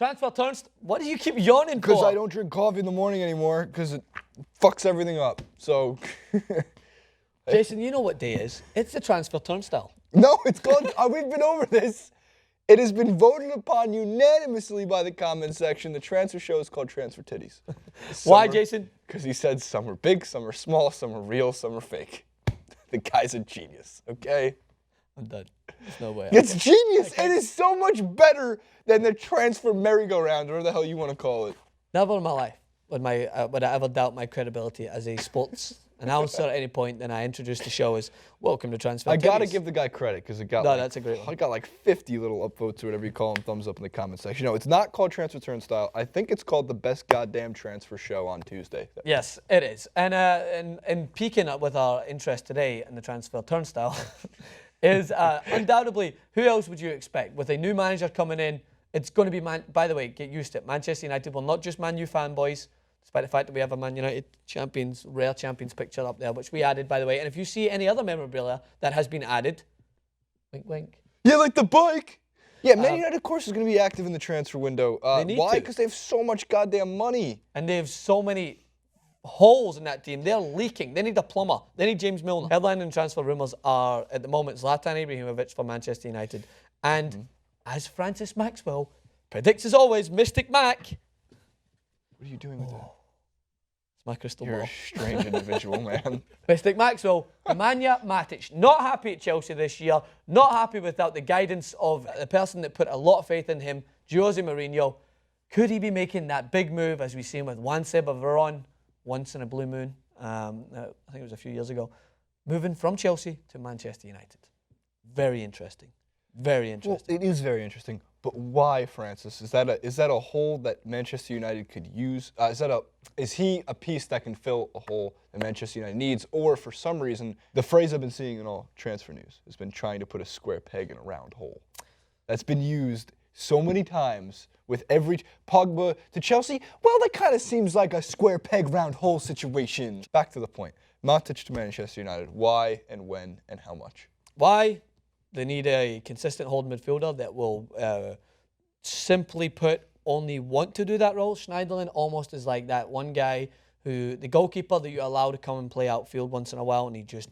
Transfer turns. What do you keep yawning for? Because I don't drink coffee in the morning anymore because it fucks everything up. So. Jason, you know what day it is. It's the transfer turnstile. No, it's called. We've been over this. It has been voted upon unanimously by the comment section. The transfer show is called Transfer Titties. Why, Jason? Because he said some are big, some are small, some are real, some are fake. The guy's a genius, okay? I'm done. There's no way. It's genius. It is so much better than the transfer merry-go-round, or whatever the hell you want to call it. Never in my life would I ever doubt my credibility as a sports announcer at any point. Then I introduced the show as Welcome to Transfer I got to Titties. give the guy credit because it got that's a great one. I got like 50 little upvotes or whatever you call them, thumbs up in the comment section. No, it's not called Transfer Turnstile. I think it's called the best goddamn transfer show on Tuesday. Yes, it is. And peaking up with our interest today in the transfer turnstile is undoubtedly, who else would you expect? With a new manager coming in, it's going to be, by the way, get used to it. Manchester United will not just Man U fanboys, despite the fact that we have a Man United rare champions picture up there, which we added, by the way. And if you see any other memorabilia that has been added, wink, wink. Yeah, like the bike. Yeah, Man United, of course, is going to be active in the transfer window. Why? Because they have so much goddamn money. And they have so many holes in that team. They're leaking. They need a plumber. They need James Milner. Headline and transfer rumours are, at the moment, Zlatan Ibrahimovic for Manchester United. And as Francis Maxwell predicts as always, Mystic Mac. What are you doing with that? It's my crystal You're ball. a strange individual, man. Mystic Maxwell, Nemanja Matic, not happy at Chelsea this year, not happy without the guidance of the person that put a lot of faith in him, Jose Mourinho. Could he be making that big move, as we've seen with Juan Seba Veron, once in a blue moon, I think it was a few years ago, moving from Chelsea to Manchester United? Very interesting. Very interesting. Well, it is very interesting. But why, Francis? Is that a hole that Manchester United could use? Is he a piece that can fill a hole that Manchester United needs? Or for some reason, the phrase I've been seeing in all transfer news has been trying to put a square peg in a round hole. That's been used so many times with every Pogba to Chelsea. Well, that kind of seems like a square peg round hole situation. Back to the point. Matic to Manchester United. Why and when and how much? Why? They need a consistent holding midfielder that will, simply put, only want to do that role. Schneiderlin almost is like that one guy who, the goalkeeper that you allow to come and play outfield once in a while, and he just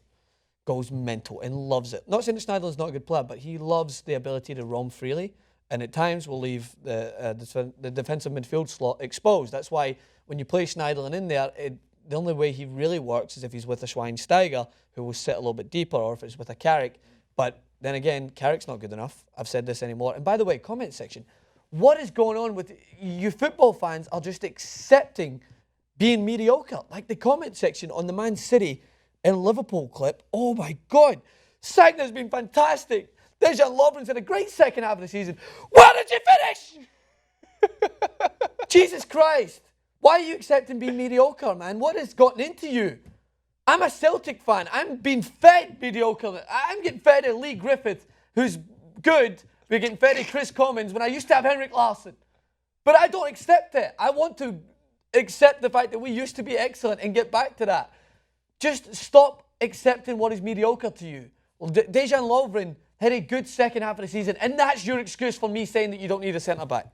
goes mental and loves it. Not saying that Schneiderlin's not a good player, but he loves the ability to roam freely, and at times will leave the defensive midfield slot exposed. That's why when you play Schneiderlin in there, the only way he really works is if he's with a Schweinsteiger, who will sit a little bit deeper, or if it's with a Carrick. But then again, Carrick's not good enough. I've said this anymore. And by the way, comment section, what is going on with you football fans are just accepting being mediocre? Like the comment section on the Man City and Liverpool clip, oh my God, Sagner's been fantastic. Dejan Lovren's had a great second half of the season. Where did you finish? Jesus Christ. Why are you accepting being mediocre, man? What has gotten into you? I'm a Celtic fan. I'm being fed mediocre. I'm getting fed a Lee Griffith, who's good. We're getting fed a Chris Commons when I used to have Henrik Larsson. But I don't accept it. I want to accept the fact that we used to be excellent and get back to that. Just stop accepting what is mediocre to you. Well, Dejan Lovren had a good second half of the season, and that's your excuse for me saying that you don't need a centre-back.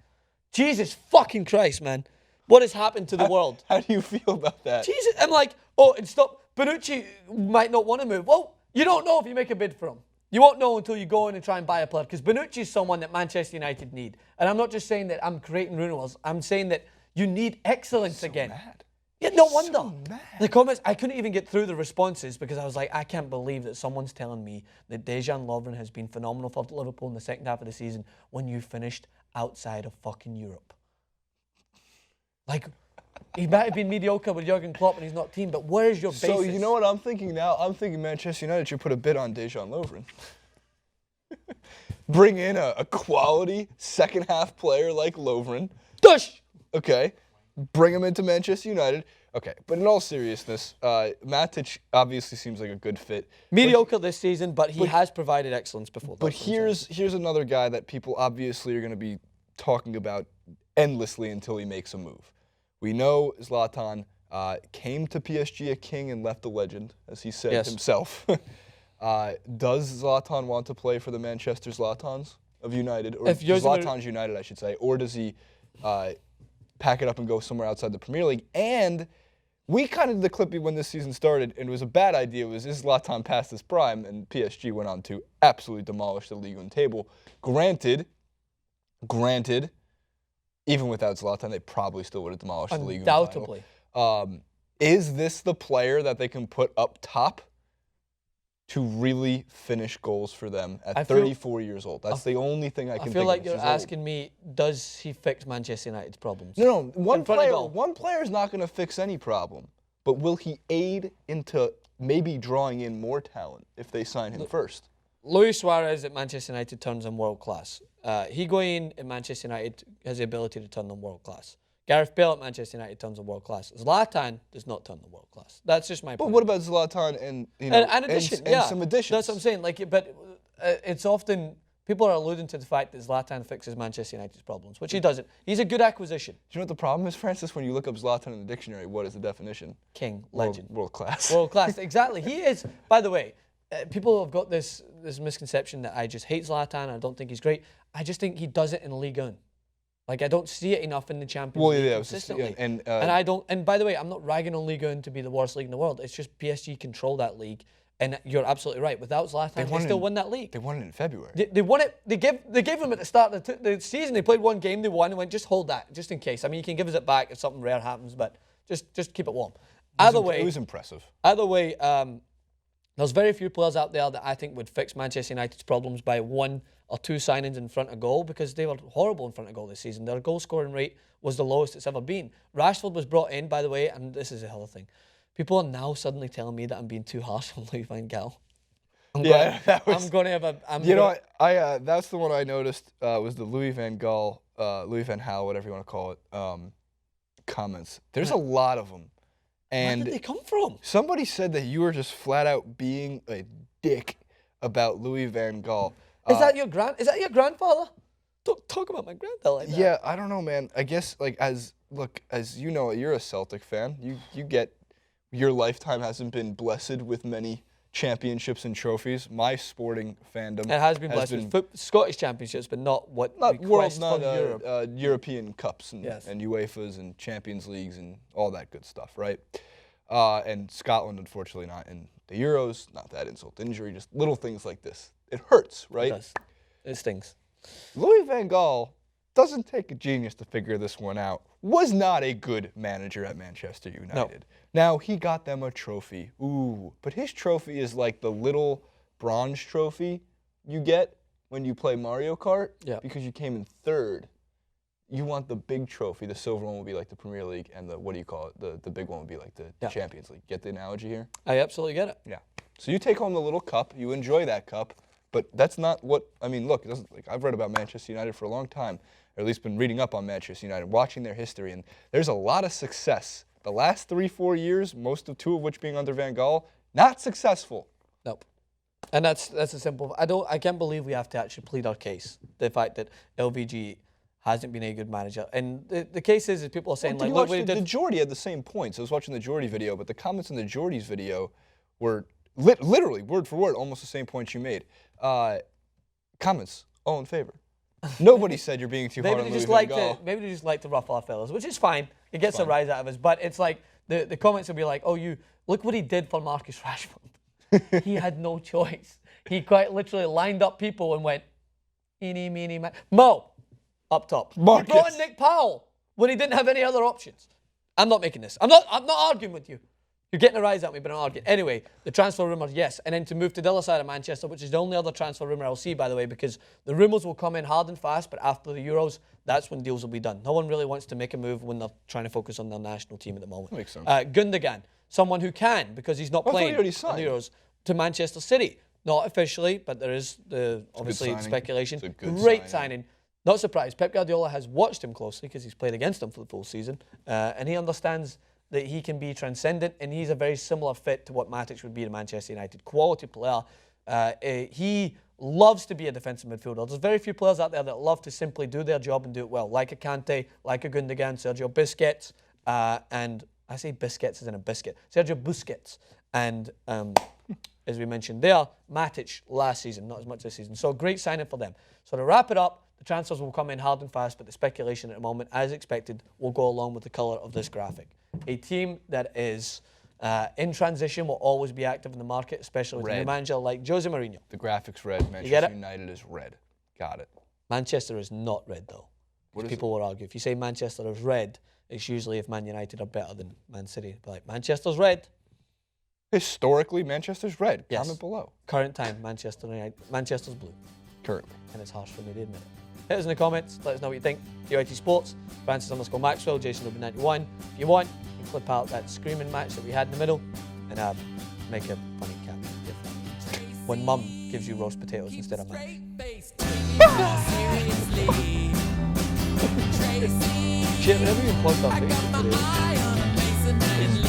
Jesus fucking Christ, man. What has happened to the world? How do you feel about that? Jesus, I'm like, oh, and stop. Bonucci might not want to move. Well, you don't know if you make a bid for him. You won't know until you go in and try and buy a player, because Bonucci is someone that Manchester United need. And I'm not just saying that I'm creating rumours. I'm saying that you need excellence again. Mad. Yeah, no wonder. So mad. The comments, I couldn't even get through the responses because I was like, I can't believe that someone's telling me that Dejan Lovren has been phenomenal for Liverpool in the second half of the season when you finished outside of fucking Europe. Like, he might have been mediocre with Jurgen Klopp and he's not team, but where's your basis? So you know what I'm thinking now? I'm thinking Manchester United should put a bid on Dejan Lovren. Bring in a quality second half player like Lovren. Dush! Okay. Bring him into Manchester United. Okay. But in all seriousness, Matic obviously seems like a good fit. Mediocre this season, but he has provided excellence before. But here's another guy that people obviously are going to be talking about endlessly until he makes a move. We know Zlatan came to PSG a king and left a legend, as he said himself. Does Zlatan want to play for the Manchester Zlatans of United? Or Zlatan's United, I should say. Or does he pack it up and go somewhere outside the Premier League. And we kind of did the Clippy when this season started, and it was a bad idea. It was, is Zlatan past his prime? And PSG went on to absolutely demolish the Ligue 1 table. Granted, even without Zlatan, they probably still would have demolished the Ligue 1 title. Undoubtedly. Is this the player that they can put up top to really finish goals for them at 34 years old? That's the only thing I can think of. I feel like you're asking me, does he fix Manchester United's problems? No, one player is not going to fix any problem. But will he aid into maybe drawing in more talent if they sign him first? Luis Suarez at Manchester United turns them world class. Higuain at Manchester United has the ability to turn them world class. Gareth Bale at Manchester United turns them world class. Zlatan does not turn them world class. That's just my point. But what about Zlatan and some additions? That's what I'm saying. But it's often people are alluding to the fact that Zlatan fixes Manchester United's problems, which he doesn't. He's a good acquisition. Do you know what the problem is, Francis? When you look up Zlatan in the dictionary, what is the definition? King, legend, world class. World class, exactly. He is. By the way, people have got this misconception that I just hate Zlatan. I don't think he's great. I just think he does it in Ligue 1. Like, I don't see it enough in the Champions League consistently. And I don't. And by the way, I'm not ragging on Ligue 1 to be the worst league in the world. It's just PSG control that league, and you're absolutely right. Without Zlatan, they still win that league. They won it in February. They won it. They gave them at the start of the season. They played one game, they won, and went, just hold that, just in case. I mean, you can give us it back if something rare happens, but just keep it warm. Either way, it was impressive. Either way, there's very few players out there that I think would fix Manchester United's problems by 1 or 2 signings in front of goal, because they were horrible in front of goal this season. Their goal scoring rate was the lowest it's ever been. Rashford was brought in, by the way, and this is a hell of a thing. People are now suddenly telling me that I'm being too harsh on Louis van Gaal. I'm going to have a... that's the one I noticed was the Louis van Gaal, Louis van Gaal, whatever you want to call it, comments. There's a lot of them. And where did they come from? Somebody said that you were just flat out being a dick about Louis van Gaal. Is that your grandfather? Don't talk about my granddad like that. Yeah, I don't know, man. I guess as you know, you're a Celtic fan. You get your lifetime hasn't been blessed with many championships and trophies. My sporting fandom has been blessed with Scottish championships, but not Europe. European cups and UEFAs and Champions Leagues and all that good stuff, right? And Scotland, unfortunately, not in the Euros. Not that insult to injury, just little things like this. It hurts, right? It does. It stings. Louis van Gaal doesn't take a genius to figure this one out. Was not a good manager at Manchester United. No. Now, he got them a trophy. Ooh, but his trophy is like the little bronze trophy you get when you play Mario Kart because you came in 3rd. You want the big trophy. The silver one will be like the Premier League, and the, what do you call it? The big one would be like the Champions League. Get the analogy here? I absolutely get it. Yeah. So you take home the little cup. You enjoy that cup. But that's not what, I mean, look, it doesn't, like, I've read about Manchester United for a long time, or at least been reading up on Manchester United, watching their history, and there's a lot of success. The last 3-4 years, two of which being under Van Gaal, not successful. Nope. And that's a simple, I can't believe we have to actually plead our case. The fact that LVG hasn't been a good manager. And the case is people are saying, look, the Geordie had the same points. I was watching the Geordie video, but the comments in the Geordie's video were literally, word for word, almost the same points you made. Comments, all in favor. Nobody said you're being too hard on Louis van Gaal. Maybe they just like to rough our fellas, which is fine. It gets a rise out of us. But it's like, the comments will be like, oh, look what he did for Marcus Rashford. He had no choice. He quite literally lined up people and went, eeny, meeny, miny. Mo, up top. Marcus. He brought in Nick Powell when he didn't have any other options. I'm not making this. I'm not arguing with you. You're getting a rise at me, but I'm not arguing. Anyway, the transfer rumours, yes. And then to move to the other side of Manchester, which is the only other transfer rumour I'll see, by the way, because the rumours will come in hard and fast, but after the Euros, that's when deals will be done. No one really wants to make a move when they're trying to focus on their national team at the moment. That makes sense. Gundogan, someone who can, because he's not playing on the Euros, to Manchester City. Not officially, but there is obviously speculation. It's a good Great signing. Not surprised. Pep Guardiola has watched him closely because he's played against him for the full season, and he understands that he can be transcendent, and he's a very similar fit to what Matic would be to Manchester United. Quality player. He loves to be a defensive midfielder. There's very few players out there that love to simply do their job and do it well, like a Kante, like a Gundogan, Sergio Busquets, and I say Busquets as in a biscuit, Sergio Busquets, and as we mentioned there, Matic last season, not as much this season. So great signing for them. So to wrap it up, The transfers will come in hard and fast, but the speculation at the moment, as expected, will go along with the colour of this graphic. A team that is in transition will always be active in the market, especially with a new manager like Jose Mourinho. The graphic's red. Manchester United is red. Got it. Manchester is not red, though. People will argue. If you say Manchester is red, it's usually if Man United are better than Man City. But like, Manchester's red. Historically, Manchester's red. Yes. Comment below. Current time, Manchester's blue. Currently. And it's harsh for me to admit it. Hit us in the comments. Let us know what you think. UIT Sports, Francis_Maxwell, Jason91. If you want, you can clip out that screaming match that we had in the middle and make a funny cap. When Mum gives you roast potatoes instead of mash. Shit, whenever you post on Facebook today.